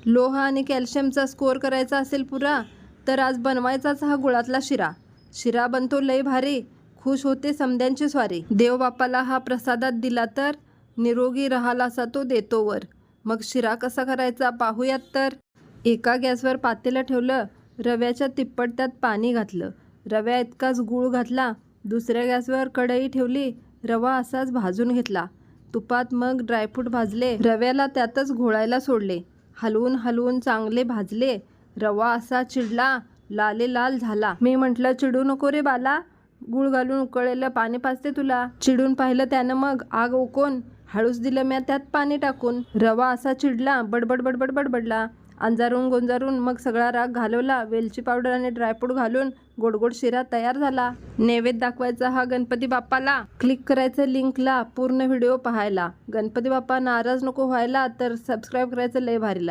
लोह आणि कॅल्शियमचा स्कोअर करायचा असेल पुरा तर आज बनवायचाच हा गुळातला शिरा. शिरा बनतो लय भारी, खुश होते समद्यांची स्वारी. देव बापाला हा प्रसादात दिला तर निरोगी राहाल असा तो देतो वर. मग शिरा कसा करायचा पाहूयात तर. एका गॅसवर पातेलं ठेवलं, रव्याच्या तिप्पट त्यात पाणी घातलं, रव्या इतकाच गूळ घातला. दुसऱ्या गॅसवर कढई ठेवली, रवा असाच भाजून घेतला. तुपात मग ड्रायफ्रूट भाजले, रव्याला त्यातच घोळायला सोडले. हलवून हलवून चांगले भाजले. रवा असा चिडला, लाले लाल झाला. मी म्हटलं चिडू नको रे बाला, गूळ घालून उकळलेलं पाणी पाजते तुला. चिडून पाहिलं त्यानं मग आग ओकून, हळूच दिलं म्या त्यात पाणी टाकून. रवा असा चिडला, बडबड बडबड बडबडला. अंजारून गोंजारून मग सगळा राग घालवला. वेलची पावडर आणि ड्रायफ्रूट घालून गोडगोड शिरा तयार झाला. नैवेद्य दाखवायचा हा गणपती बाप्पाला. क्लिक करायचं लिंकला पूर्ण व्हिडिओ पाहायला. गणपती बाप्पा नाराज नको व्हायला तर सबस्क्राईब करायचं लय भारीला.